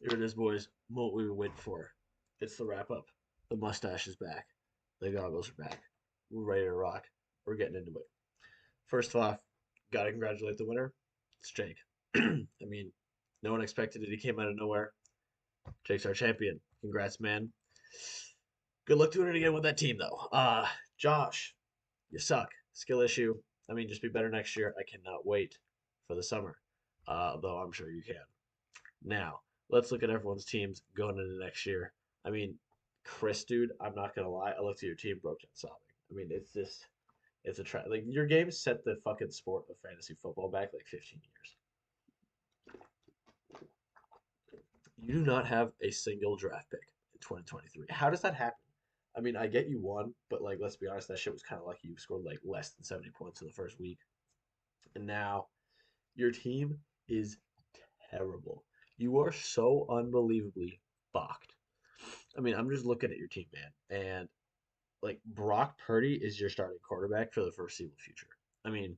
Here it is, boys. What we were waiting for. It's the wrap up. The mustache is back. The goggles are back. We're ready to rock. We're getting into it. First off, gotta congratulate the winner. It's Jake. I mean, no one expected it. He came out of nowhere. Jake's our champion. Congrats, man. Good luck doing it again with that team, though. Josh, you suck. Skill issue. I mean, just be better next year. I cannot wait for the summer. Though I'm sure you can. Now, let's look at everyone's teams going into next year. I mean, Chris, dude, I'm not gonna lie. I looked at your team, broke down sobbing. I mean, it's a trap. Like your game set the fucking sport of fantasy football back like 15 years. You do not have a single draft pick in 2023. How does that happen? I mean, I get you won, but like, let's be honest, that shit was kind of lucky. You scored like less than 70 points in the first week, and now your team is terrible. You are so unbelievably fucked. I mean, I'm just looking at your team, man, and like Brock Purdy is your starting quarterback for the foreseeable future. I mean,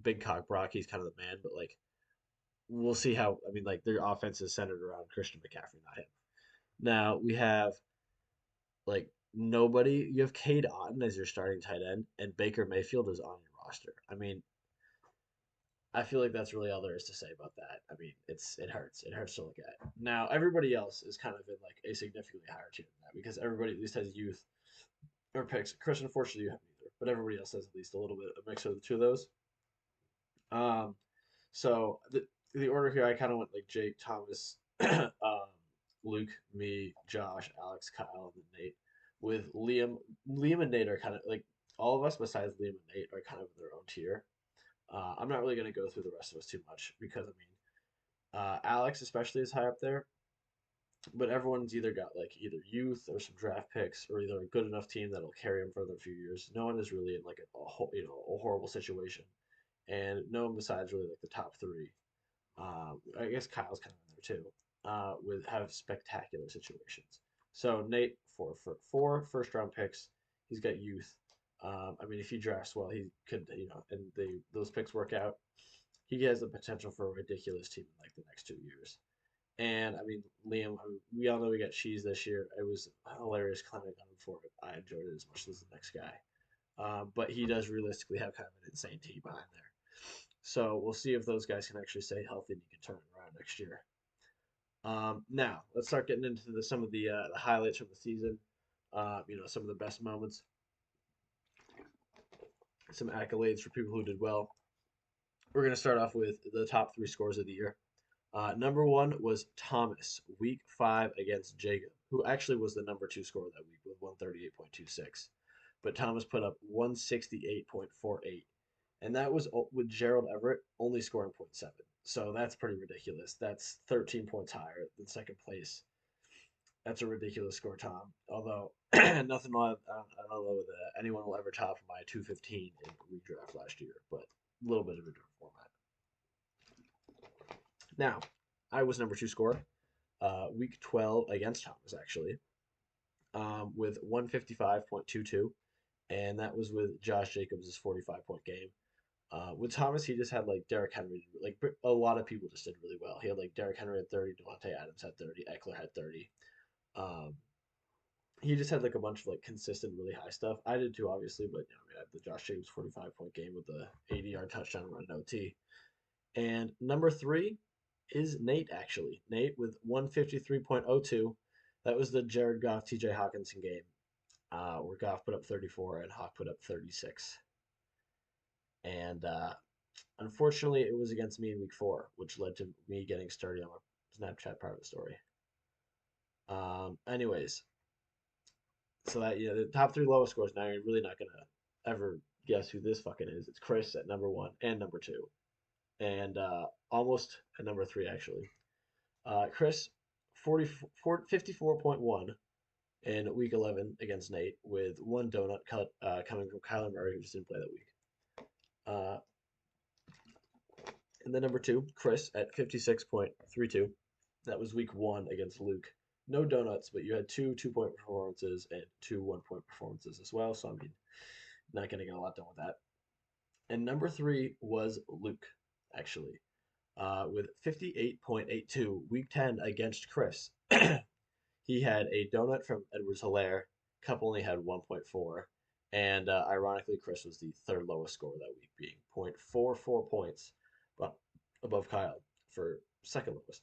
big cock Brock, he's kind of the man, but like we'll see how. I mean, like their offense is centered around Christian McCaffrey, not him. Now we have like nobody. You have Cade Otton as your starting tight end, and Baker Mayfield is on your roster. I mean, I feel like that's really all there is to say about that. I mean, it hurts. It hurts to look at. Now everybody else is kind of in like a significantly higher tier than that because everybody at least has youth or picks. Chris, unfortunately, you have neither, but everybody else has at least a little bit of a mix of the two of those. Um, so the order here, I kind of went like Jake, Thomas, Luke, me, Josh, Alex, Kyle, and then Nate. With Liam and Nate are kind of like all of us besides Liam and Nate are kind of in their own tier. I'm not really going to go through the rest of us too much because I mean, Alex especially is high up there, but everyone's either got like either youth or some draft picks or either a good enough team that'll carry them for another few years. No one is really in like a horrible situation, and no one besides really like the top three. I guess Kyle's kind of in there too. With have spectacular situations. So Nate for four first round picks, he's got youth. I mean, if he drafts well, he could and those picks work out. He has the potential for a ridiculous team in like the next 2 years. And I mean, Liam, I mean, we all know we got cheese this year. It was hilarious climbing on him for it. I enjoyed it as much as the next guy. But he does realistically have kind of an insane team behind there. So we'll see if those guys can actually stay healthy and he can turn it around next year. Now let's start getting into some of the highlights from the season. Some of the best moments, some accolades for people who did well. We're going to start off with the top three scores of the year. Number one was Thomas, week 5 against Jacob, who actually was the number two scorer that week with 138.26. But Thomas put up 168.48. And that was with Gerald Everett only scoring point 0.7. So that's pretty ridiculous. That's 13 points higher than second place. That's a ridiculous score, Tom. Although nothing, I don't know that anyone will ever top my 215 in redraft last year, but a little bit of a different format. Now, I was number two scorer, week 12 against Thomas, actually, with 155.22. And that was with Josh Jacobs' 45-point game. With Thomas, he just had like Derrick Henry. Like a lot of people just did really well. He had like Derrick Henry at 30, Devontae Adams had 30, Eckler had 30. Um, he just had like a bunch of like consistent, really high stuff. I did too, obviously, but I had the Josh Jacobs 45-point game with the 80-yard touchdown run in OT. And number three is Nate, actually. Nate with 153.02. That was the Jared Goff, TJ Hawkinson game, where Goff put up 34 and Hawk put up 36. And unfortunately, it was against me in week 4, which led to me getting started on my Snapchat part of the story. Anyways, so that the top three lowest scores. Now you're really not gonna ever guess who this fucking is. It's Chris at number 1 and number 2, and almost at number 3 actually. Chris 54.1 in week 11 against Nate with one donut cut coming from Kyler Murray who just didn't play that week. Uh, and then number 2, Chris at 56.32. That was week 1 against Luke. No donuts, but you had 2 2-point performances and 2 1-point performances as well. So, I mean, not going to get a lot done with that. And number 3 was Luke, actually. with 58.82, week 10 against Chris. He had a donut from Edwards Hilaire. Cup only had 1.4. And ironically, Chris was the third lowest score that week, being 0.44 points above Kyle for second lowest.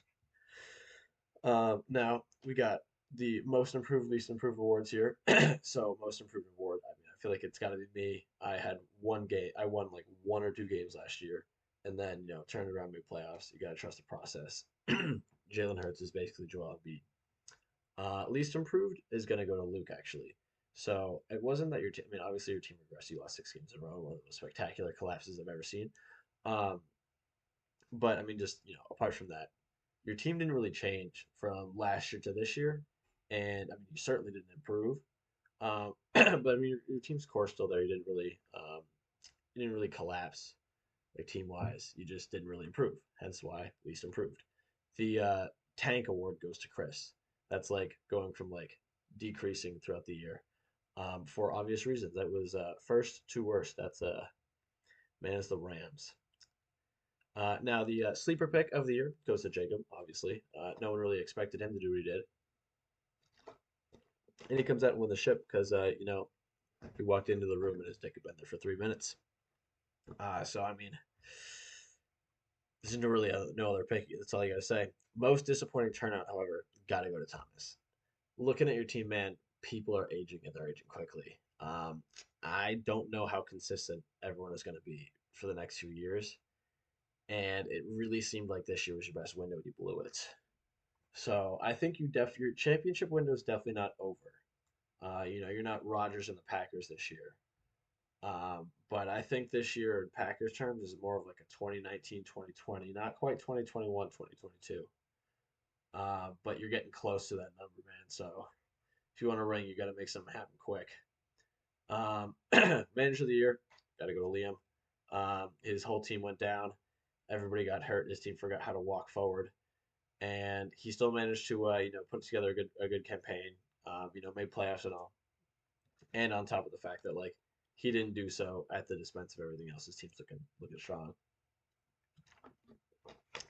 Now we got the most improved, least improved awards here. So most improved award. I mean, I feel like it's got to be me. I had one game. I won like one or two games last year, and then turned around mid playoffs. You got to trust the process. Jalen Hurts is basically Joel Embiid. Least improved is going to go to Luke actually. So it wasn't that your team. I mean, obviously your team regressed. You lost 6 games in a row, one of the most spectacular collapses I've ever seen. Um, but I mean, just apart from that, your team didn't really change from last year to this year, and I mean, you certainly didn't improve. But I mean, your team's core still there. You didn't really collapse like team wise. You just didn't really improve. Hence why least improved. The tank award goes to Chris. That's like going from like decreasing throughout the year, for obvious reasons. That was first to worst. That's man, it's the Rams. Now the sleeper pick of the year goes to Jacob. Obviously, no one really expected him to do what he did, and he comes out and win the ship because he walked into the room and his dick had been there for 3 minutes. So I mean, there's really no other pick. That's all you gotta say. Most disappointing turnout, however, gotta go to Thomas. Looking at your team, man, people are aging and they're aging quickly. I don't know how consistent everyone is going to be for the next few years, and it really seemed like this year was your best window. You blew it. So I think your championship window is definitely not over. You're not Rodgers and the Packers this year. But I think this year in Packers terms is more of like a 2019, 2020, not quite 2021, 2022. But you're getting close to that number, man. So if you want a ring, you got to make something happen quick. Manager of the year, got to go to Liam. His whole team went down. Everybody got hurt. His team forgot how to walk forward, and he still managed to put together a good campaign. Made playoffs and all. And on top of the fact that like he didn't do so at the expense of everything else. His team's looking strong.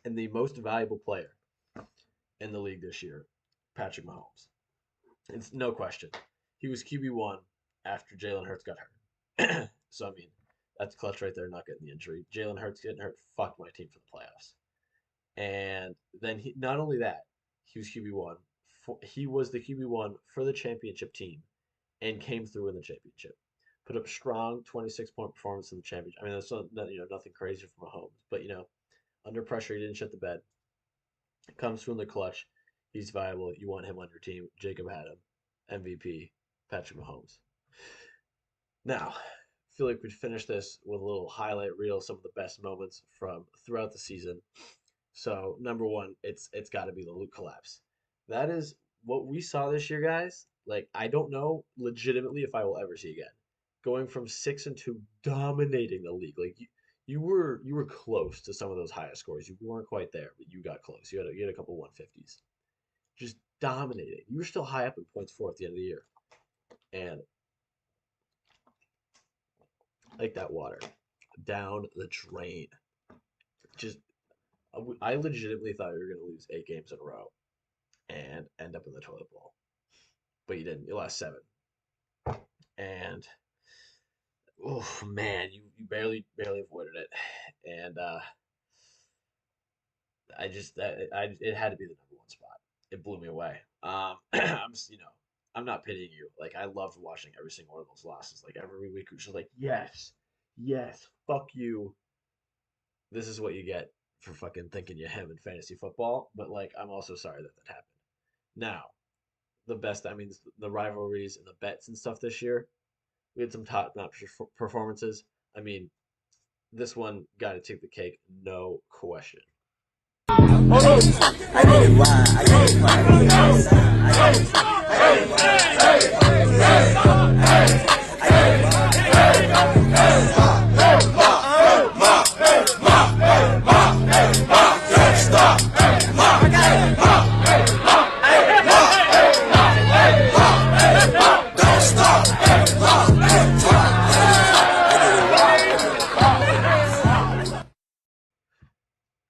And the most valuable player in the league this year, Patrick Mahomes. It's no question. He was QB1 after Jalen Hurts got hurt. So, I mean, that's clutch right there, not getting the injury. Jalen Hurts getting hurt fucked my team for the playoffs. And then not only that, he was QB1. He was the QB1 for the championship team and came through in the championship. Put up strong 26-point performance in the championship. I mean, that's nothing crazy from Mahomes. But, under pressure, he didn't shit the bed. Comes through in the clutch. He's viable. You want him on your team. Jacob had him. MVP, Patrick Mahomes. Now, I feel like we'd finish this with a little highlight reel, some of the best moments from throughout the season. So, number one, it's got to be the Luke collapse. That is what we saw this year, guys. Like, I don't know legitimately if I will ever see again. Going from 6-2, dominating the league. Like, you were close to some of those highest scores. You weren't quite there, but you got close. You had a couple 150s. Just dominating. You were still high up in points for at the end of the year. And like that water down the drain. Just, I legitimately thought you were going to lose 8 games in a row and end up in the toilet bowl. But you didn't. You lost 7. And oh man, you barely avoided it. And it had to be the number 1 spot. It blew me away. I'm not pitying you. Like, I loved watching every single one of those losses. Like, every week it was just like, yes, fuck you. This is what you get for fucking thinking you him in fantasy football. But like, I'm also sorry that happened. Now, the rivalries and the bets and stuff this year, we had some top-notch performances. I mean, this one got to take the cake, no question.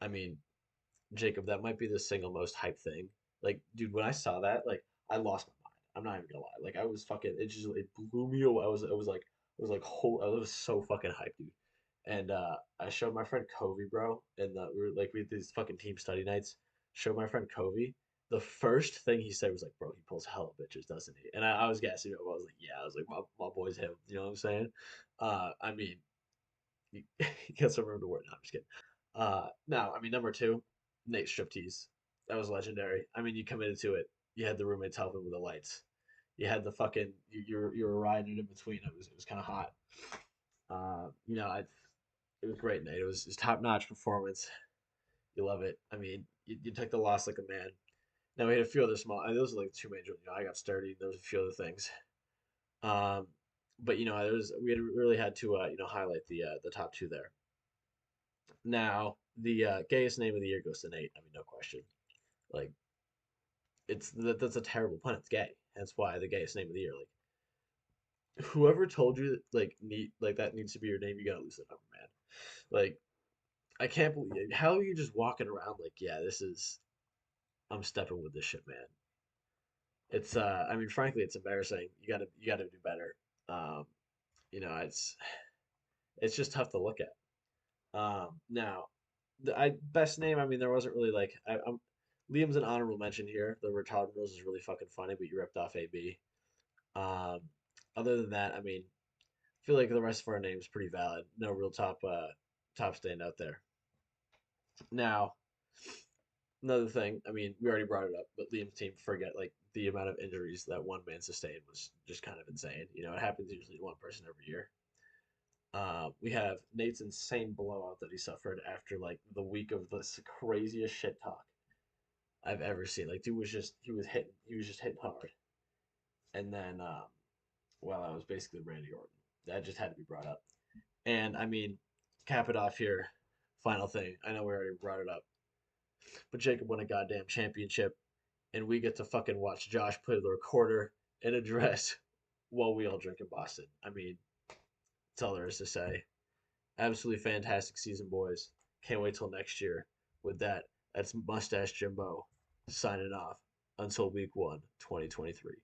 I mean, Jacob, that might be the single most hype thing. Like, dude, when I saw that, like, I lost my mind. I'm not even gonna lie. Like, I was fucking. It blew me away. I was so fucking hyped, dude. And I showed my friend Covey, bro, and we had these fucking team study nights. Showed my friend Covey. The first thing he said was like, "Bro, he pulls hella bitches, doesn't he?" And I was gassing him. I was like, "Yeah." I was like, "My boy's him." You know what I'm saying? I mean, he gets some room to work. No, I'm just kidding. No, I mean number two, Nate Striptease. That was legendary. I mean, you committed to it. You had the roommates helping with the lights. You had the fucking you were riding in between. It was kind of hot. You know, it was great, Nate. It was top notch performance. You love it. I mean, you took the loss like a man. Now we had a few other small. I mean, those are like two major. You know, I got sturdy. There was a few other things. Um, but you know, we had really had to highlight the top two there. Now, the gayest name of the year goes to Nate. I mean, no question. Like, that's a terrible pun. It's gay. That's why the gayest name of the year. Like, whoever told you that that needs to be your name, you gotta lose the number, man. Like, I can't believe it. How are you just walking around like, yeah, this is I'm stepping with this shit, man. It's I mean, frankly, it's embarrassing. You gotta do better. Um, you know, it's just tough to look at. Now, I best name. I mean, there wasn't really like I'm Liam's an honorable mention here. The retarded rules is really fucking funny, but you ripped off AB. Um, other than that, I mean, I feel like the rest of our names pretty valid. No real top stand out there. Now, another thing. I mean, we already brought it up, but Liam's team forget like the amount of injuries that one man sustained was just kind of insane. You know, it happens usually to one person every year. We have Nate's insane blowout that he suffered after like the week of the craziest shit talk I've ever seen. Like, dude was just he was just hitting hard. And then, well, I was basically Randy Orton. That just had to be brought up. And I mean, cap it off here. Final thing. I know we already brought it up, but Jacob won a goddamn championship, and we get to fucking watch Josh play the recorder in a dress while we all drink in Boston. I mean, that's all there is to say. Absolutely fantastic season, boys. Can't wait till next year. With that, that's Mustache Jimbo signing off until week one, 2023.